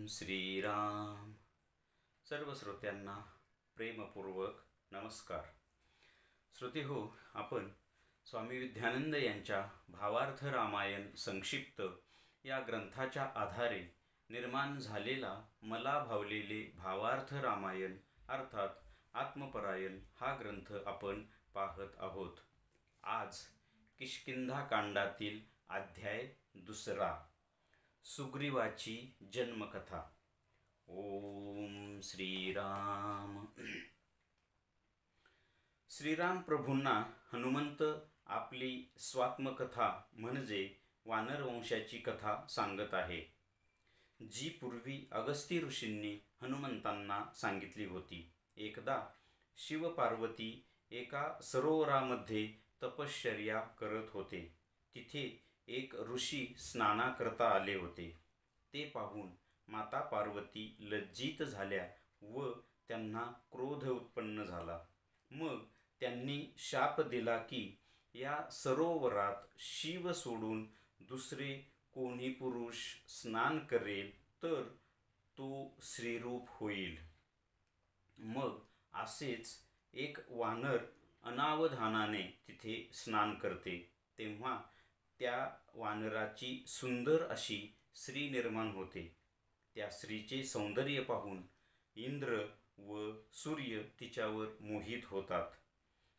श्रीराम. सर्व श्रोत्यांना प्रेमपूर्वक नमस्कार. श्रोते हो, आपण स्वामी विद्यानंद यांच्या भावार्थ रामायण संक्षिप्त या ग्रंथाच्या आधारे निर्माण झालेला मला भावलेले भावार्थ रामायण अर्थात आत्मपरायण हा ग्रंथ आपण पाहत आहोत. आज किष्किंधा कांडातील अध्याय 2, सुग्रीवाची जन्मकथा. ओम श्रीराम. श्रीराम प्रभूंना हनुमंत आपली स्वात्मकथा म्हणजे वानर वंशाची कथा सांगत आहे, जी पूर्वी अगस्ती ऋषींनी हनुमंतांना सांगितली होती. एकदा शिव पार्वती एका सरोवरामध्ये तपश्चर्या करत होते. तिथे एक ऋषी स्नानाकरता आले होते. ते पाहून माता पार्वती लज्जित झाल्या व त्यांना क्रोध उत्पन्न झाला. मग त्यांनी शाप दिला की या सरोवरात शिव सोडून दुसरे कोणी पुरुष स्नान करेल तर तो श्रीरूप होईल. मग असेच एक वानर अनावधानाने तिथे स्नान करते, तेव्हा त्या वानराची सुंदर अशी स्त्री निर्माण होते. त्या स्त्रीचे सौंदर्य पाहून इंद्र व सूर्य तिच्यावर मोहित होतात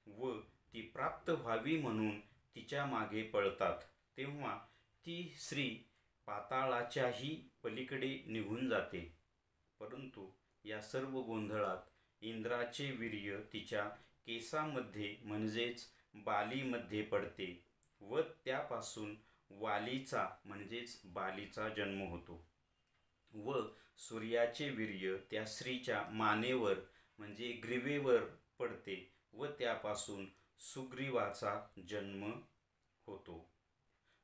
व ती प्राप्त व्हावी म्हणून तिच्या मागे पळतात. तेव्हा ती स्त्री पाताळाच्याही पलीकडे निघून जाते. परंतु या सर्व गोंधळात इंद्राचे वीर्य तिच्या केसामध्ये म्हणजेच बालीमध्ये पडते व त्यापासून वालीचा म्हणजेच बालीचा जन्म होतो व सूर्याचे वीर्य त्या स्त्रीच्या मानेवर म्हणजे ग्रीवेवर पडते व त्यापासून सुग्रीवाचा जन्म होतो.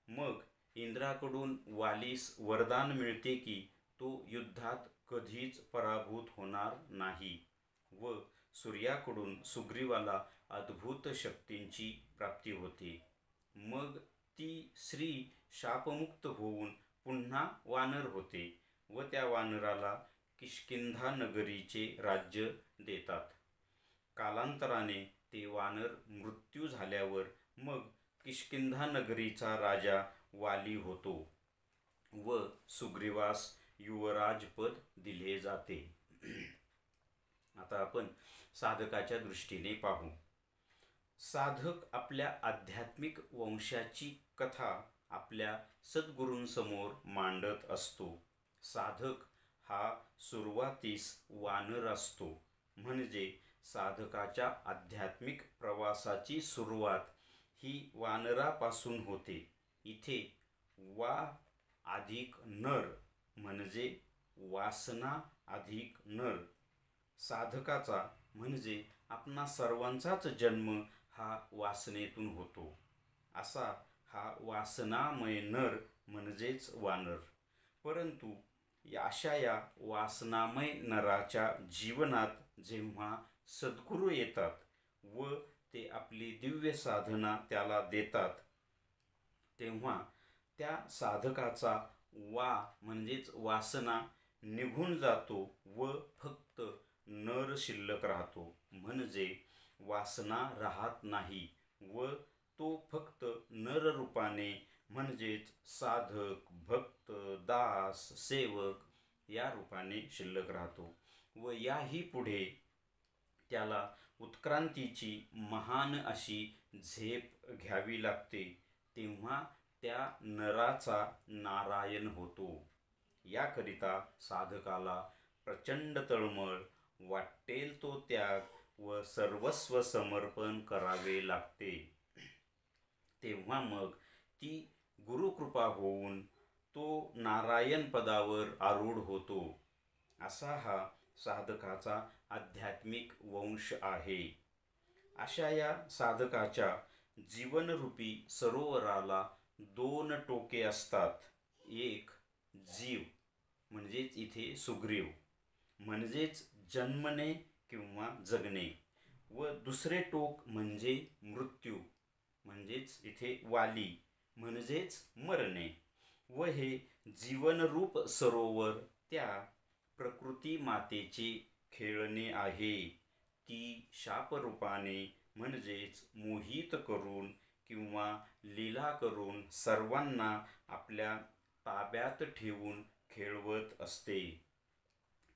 मग इंद्राकडून वालीस वरदान मिळते की तो युद्धात कधीच पराभूत होणार नाही व सूर्याकडून सुग्रीवाला अद्भुत शक्तींची प्राप्ती होते. मग ती स्त्री शापमुक्त होऊन पुन्हा वानर होते व त्या वानराला किष्किंधा नगरीचे राज्य देतात. कालांतराने ते वानर मृत्यू झाल्यावर मग किष्किंधा नगरीचा राजा वाली होतो व सुग्रीवास युवराजपद दिले जाते. आता आपण साधकाच्या दृष्टीने पाहू. साधक आपल्या आध्यात्मिक वंशाची कथा आपल्या सद्गुरूंसमोर मांडत असतो. साधक हा सुरुवातीस वानर असतो, म्हणजे साधकाच्या आध्यात्मिक प्रवासाची सुरुवात ही वानरापासून होते. इथे वा अधिक नर म्हणजे वासना अधिक नर. साधकाचा म्हणजे आपणा सर्वांचाच जन्म हा वासनेतून होतो. असा हा वासनामय नर म्हणजेच वानर. परंतु अशा या वासनामय नराच्या जीवनात जेव्हा सद्गुरू येतात व ते आपली दिव्य साधना त्याला देतात, तेव्हा त्या साधकाचा वा म्हणजेच वासना निघून जातो व फक्त नर शिल्लक राहतो. म्हणजे वासना राहत नाही व तो फक्त नर रूपाने म्हणजेच साधक, भक्त, दास, सेवक या रूपाने शिल्लक राहतो व याही पुढे त्याला उत्क्रांतीची महान अशी झेप घ्यावी लागते. तेव्हा त्या नराचा नारायण होतो. याकरिता साधकाला प्रचंड तळमळ, वाटेल तो त्याग व सर्वस्व समर्पण करावे लागते. तेव्हा मग ती गुरुकृपा होऊन तो नारायण पदावर आरूढ होतो. असा हा साधकाचा आध्यात्मिक वंश आहे. अशा या साधकाच्या जीवनरूपी सरोवराला 2 टोके असतात. एक जीव म्हणजेच इथे सुग्रीव म्हणजेच जन्मणे किंवा जगणे व दुसरे टोक म्हणजे मृत्यू म्हणजेच इथे वाली म्हणजेच मरणे व हे जीवनरूप सरोवर त्या प्रकृती मातेचे खेळणे आहे. ती शापरूपाने म्हणजेच मोहित करून किंवा लीला करून सर्वांना आपल्या ताब्यात ठेवून खेळवत असते.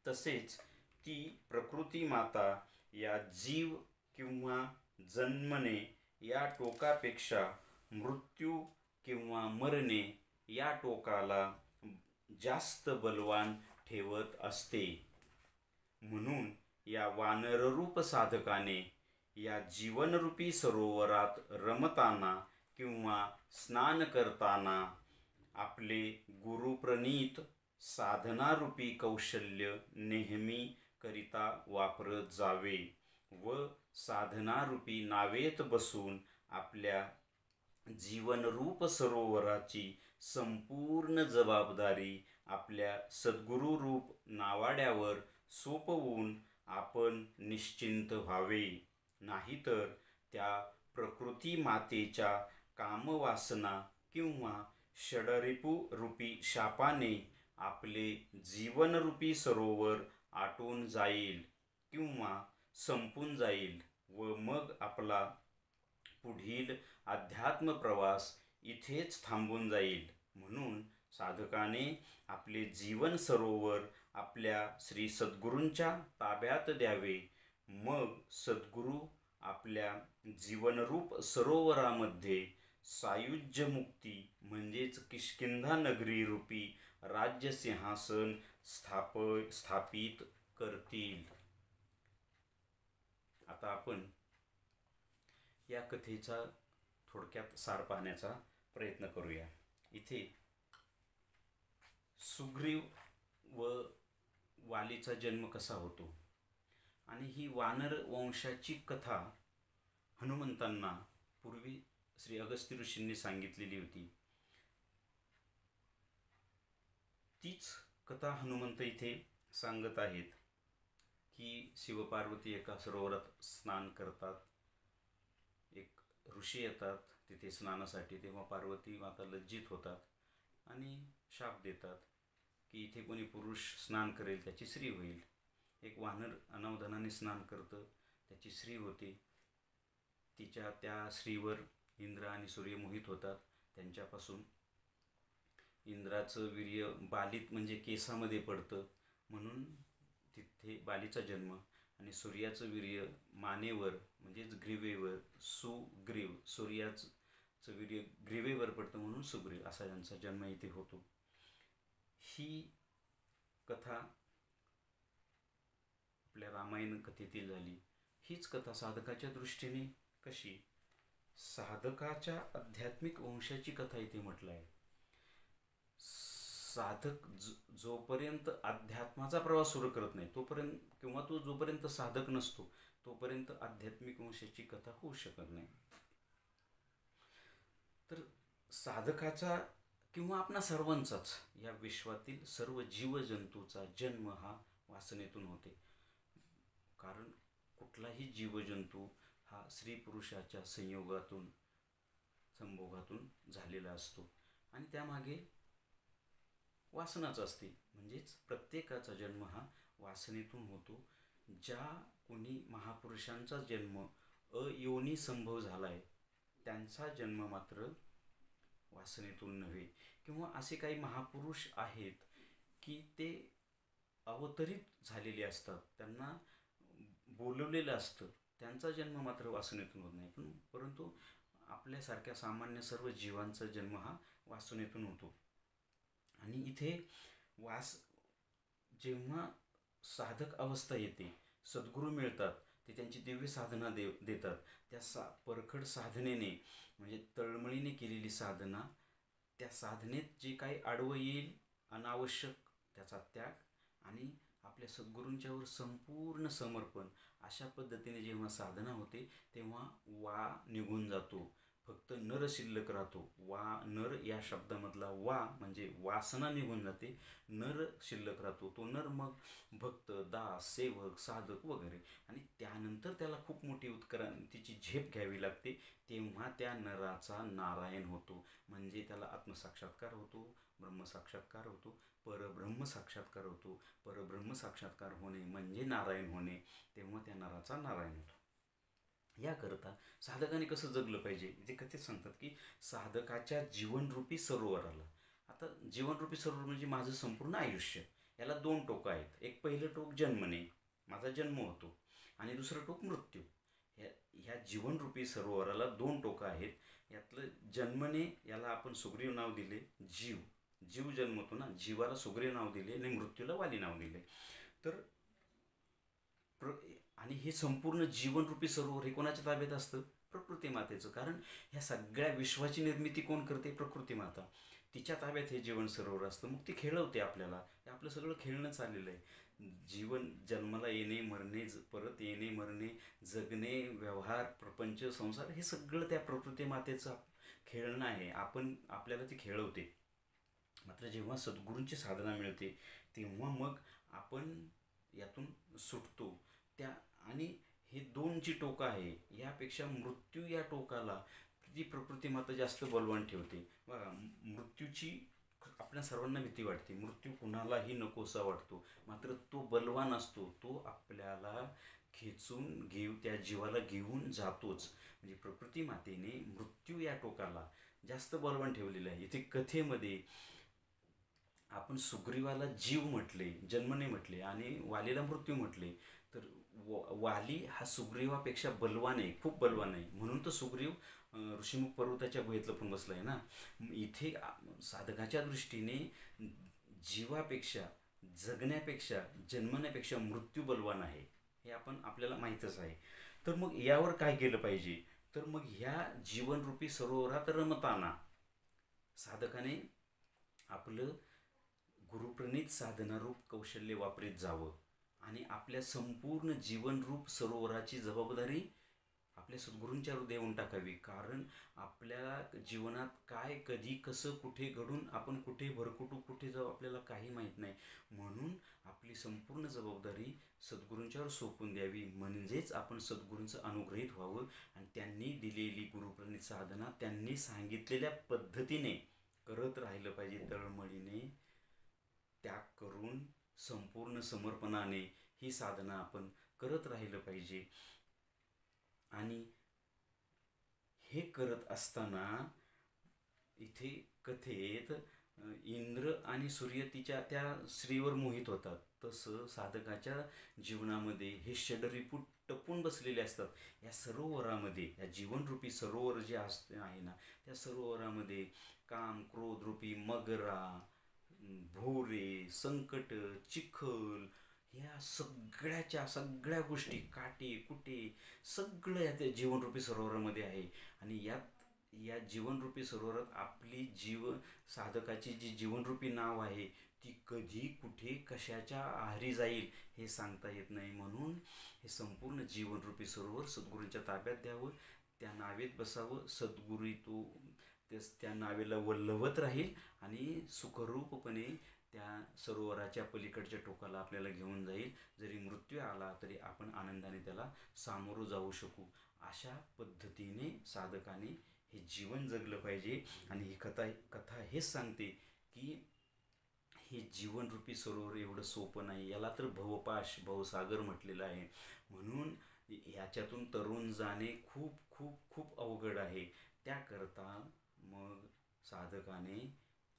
तसेच ती प्रकृती माता या जीव किंवा जन्मणे या टोकापेक्षा मृत्यू किंवा मरणे या टोकाला जास्त बलवान ठेवत असते. म्हणून या वानररूप साधकाने या जीवनरूपी सरोवरात रमताना किंवा स्नान करताना आपले गुरुप्रणीत साधनारूपी कौशल्य नेहमी करिता वापरत जावे व साधनारूपी नावेत बसून आपल्या जीवनरूप सरोवराची संपूर्ण जबाबदारी आपल्या सद्गुरुरूप नावाड्यावर सोपवून आपण निश्चिंत व्हावे. नाहीतर त्या प्रकृती मातेच्या कामवासना किंवा षडरिपू रूपी शापाने आपले जीवनरूपी सरोवर आटून जाईल किंवा संपून जाईल व मग आपला पुढील अध्यात्म प्रवास इथेच थांबून जाईल. म्हणून साधकाने आपले जीवन सरोवर आपल्या श्री सद्गुरूंच्या ताब्यात द्यावे. मग सद्गुरू आपल्या जीवनरूप सरोवरामध्ये सायुज्य मुक्ती म्हणजेच किष्किंधा नगरी रूपी राज्य सिंहासन स्थापित करतील. आता आपण या कथेचा थोडक्यात सार पाहण्याचा प्रयत्न करूया. इथे सुग्रीव व वालीचा जन्म कसा होतो आणि ही वानर वंशाची कथा हनुमंतांना पूर्वी श्री अगस्त्य ऋषींनी सांगितलेली होती. तीच कथा हनुमंत इथे सांगत आहेत की शिवपार्वती एका सरोवरात स्नान करतात. एक ऋषी येतात तिथे स्नानासाठी. तेव्हा पार्वती माता लज्जित होतात आणि शाप देतात की इथे कोणी पुरुष स्नान करेल त्याची स्त्री होईल. एक वानर अनावधानाने स्नान करतं, त्याची स्त्री होते. त्या स्त्रीवर इंद्र आणि सूर्य मोहित होतात. त्यांच्यापासून इंद्राचं वीर्य बालीत म्हणजे केसामध्ये पडतं, म्हणून तिथे बालीचा जन्म. आणि सूर्याचं वीर्य मानेवर म्हणजेच ग्रीवेवर सुग्रीव, सूर्याचं वीर्य ग्रीवेवर पडतं म्हणून सुग्रीव असा यांचा जन्म इथे होतो. ही कथा आपल्या रामायण कथेतील झाली. हीच कथा साधकाच्या दृष्टीने कशी, साधकाच्या आध्यात्मिक वंशाची कथा इथे म्हटलं आहे. साधक जोपर्यंत अध्यात्माचा प्रवास सुरू करत नाही तोपर्यंत किंवा तो जोपर्यंत साधक नसतो तोपर्यंत आध्यात्मिक वंशाची कथा होऊ शकत नाही. तर साधकाचा किंवा आपणा सर्वांचाच या विश्वातील सर्व जीवजंतूचा जन्म हा वासनेतून होते. कारण कुठलाही जीवजंतू हा स्त्री पुरुषाच्या संयोगातून संभोगातून झालेला असतो आणि त्यामागे वासनाच असते. म्हणजेच प्रत्येकाचा जन्म हा वासनेतून होतो. ज्या कोणी महापुरुषांचा जन्म अयोनी संभव झाला आहे त्यांचा जन्म मात्र वासनेतून नव्हे. किंवा असे काही महापुरुष आहेत की ते अवतरित झालेले असतात, त्यांना बोलवलेलं असतं, त्यांचा जन्म मात्र वासनेतून होत नाही. परंतु आपल्यासारख्या सामान्य सर्व जीवांचा जन्म हा वासनेतून होतो. आणि इथे जेव्हा साधक अवस्था येते, सद्गुरू मिळतात, ते त्यांची दिव्य साधना देतात. त्या परखड साधनेने म्हणजे तळमळीने केलेली साधना, त्या साधनेत जे काही आडवं येईल अनावश्यक त्याचा त्याग आणि आपल्या सद्गुरूंच्यावर संपूर्ण समर्पण, अशा पद्धतीने जेव्हा साधना होते तेव्हा वा निघून जातो. फक्त नर शिल्लक राहतो. नर या शब्दामधला वा म्हणजे वासना निघून जाते, नर शिल्लक राहतो. तो नर मग भक्त, दास, सेवक, साधक वगैरे, आणि त्यानंतर त्याला खूप मोठी उत्क्रांतीची झेप घ्यावी लागते. तेव्हा त्या नराचा नारायण होतो, म्हणजे त्याला आत्मसाक्षात्कार होतो, ब्रह्मसाक्षात्कार होतो, परब्रह्म साक्षात्कार होतो. परब्रह्म साक्षात्कार होणे म्हणजे नारायण होणे, तेव्हा त्या नराचा नारायण होतो. याकरता साधकाने कसं जगलं पाहिजे, ते कथेत सांगतात की साधकाच्या जीवनरूपी सरोवराला. आता जीवनरूपी सरोवर म्हणजे माझं संपूर्ण आयुष्य. याला दोन टोकं आहेत. एक पहिलं टोक जन्मने, माझा जन्म होतो, आणि दुसरं टोक मृत्यू. ह्या जीवनरूपी सरोवराला दोन टोकं आहेत. यातलं जन्मने, याला आपण सुग्रीव नाव दिले. जीव जीव जन्मतो ना, जीवाला सुग्रीव नाव दिले आणि मृत्यूला वाली नाव दिले. तर आणि हे संपूर्ण जीवनरूपी सरोवर हे कोणाच्या ताब्यात असतं? प्रकृती मातेचं. कारण ह्या सगळ्या विश्वाची निर्मिती कोण करते? प्रकृती माता. तिच्या ताब्यात हे जीवन सरोवर असतं. मग ती खेळवते आपल्याला. हे आपलं सगळं खेळणं चाललेलं आहे. जीवन, जन्माला येणे, मरणे, परत येणे, मरणे, जगणे, व्यवहार, प्रपंच, संसार, हे सगळं त्या प्रकृती मातेचं खेळणं आहे. आपल्याला ती खेळवते. मात्र जेव्हा सद्गुरूंची साधना मिळते तेव्हा मग आपण यातून सुटतो. आणि हे दोन जी टोकं आहे, यापेक्षा मृत्यू या टोकाला ती प्रकृती माता जास्त बलवान ठेवते. बघा, मृत्यूची आपल्या सर्वांना भीती वाटते. मृत्यू कुणालाही नकोसा वाटतो, मात्र तो बलवान असतो. तो आपल्याला त्या जीवाला घेऊन जातोच. म्हणजे प्रकृती मातेने मृत्यू या टोकाला जास्त बलवान ठेवलेलं आहे. इथे कथेमध्ये आपण सुग्रीवाला जीव म्हटले, जन्मने म्हटले, आणि वालीला मृत्यू म्हटले. तर वाली हा सुग्रीवापेक्षा बलवान आहे, खूप बलवान आहे. म्हणून तर सुग्रीव ऋषीमुख पर्वताच्या गुहेतलं पण बसला आहे ना. इथे साधकाच्या दृष्टीने जीवापेक्षा, जगण्यापेक्षा, जन्मण्यापेक्षा मृत्यू बलवान आहे, हे आपल्याला माहीतच आहे. तर मग यावर काय केलं पाहिजे? तर मग ह्या जीवनरूपी सरोवरात रमताना साधकाने आपलं गुरुप्रणीत साधनारूप कौशल्य वापरीत जावं, आणि आपल्या संपूर्ण जीवनरूप सरोवराची जबाबदारी आपल्या सद्गुरूंच्या देऊन टाकावी. कारण आपल्या जीवनात काय, कधी, कसं, कुठे घडून आपण कुठे भरकुटू, कुठे जाऊ, आपल्याला काही माहीत नाही. म्हणून आपली संपूर्ण जबाबदारी सद्गुरूंच्यावर सोपून द्यावी. म्हणजेच आपण सद्गुरूंचं अनुग्रहित व्हावं, आणि त्यांनी दिलेली गुरुप्रणीत साधना त्यांनी सांगितलेल्या पद्धतीने करत राहिलं पाहिजे. तळमळीने त्याग करून संपूर्ण समर्पणाने ही साधना आपण करत राहिलं पाहिजे. आणि हे करत असताना इथे कथेत इंद्र आणि सूर्य तिच्या त्या स्त्रीवर मोहित होतात. तसं साधकाच्या जीवनामध्ये हे षडरिपू टपून बसलेले असतात. या सरोवरामध्ये, या जीवनरूपी सरोवर जे आहे ना, त्या सरोवरामध्ये काम, क्रोध रूपी मगरा, भोरे, संकट, चिखल, ह्या सगळ्या गोष्टी, काटे कुटे, सगळं या त्या जीवनरूपी सरोवरामध्ये आहे. आणि या जीवनरूपी सरोवरात आपली साधकाची जी जीवनरूपी नाव आहे ती कधी, कुठे, कशाच्या आहारी जाईल हे सांगता येत नाही. म्हणून हे संपूर्ण जीवनरूपी सरोवर सद्गुरूंच्या ताब्यात द्यावं, त्या नावेत बसावं. सद्गुरू त्या नावेला वल्लवत राहील आणि सुखरूपपणे त्या सरोवराच्या पलीकडच्या टोकाला आपल्याला घेऊन जाईल. जरी मृत्यू आला तरी आपण आनंदाने त्याला सामोरं जाऊ शकू. अशा पद्धतीने साधकाने हे जीवन जगलं पाहिजे. आणि ही कथा हेच सांगते की हे जीवनरूपी सरोवर एवढं सोपं नाही. याला तर भवपाश, भवसागर म्हटलेलं आहे. म्हणून ह्याच्यातून तरुण जाणे खूप खूप खूप अवघड आहे. त्याकरता मग साधकाने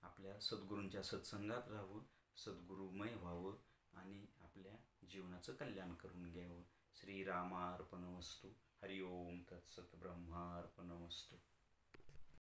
आपल्या सद्गुरूंच्या सत्संगात राहावं, सद्गुरुमय व्हावं, आणि आपल्या जीवनाचं कल्याण करून घ्यावं. श्रीरामार्पणमस्तु. हरिओम तत्सत. ब्रह्मार्पणमस्तु.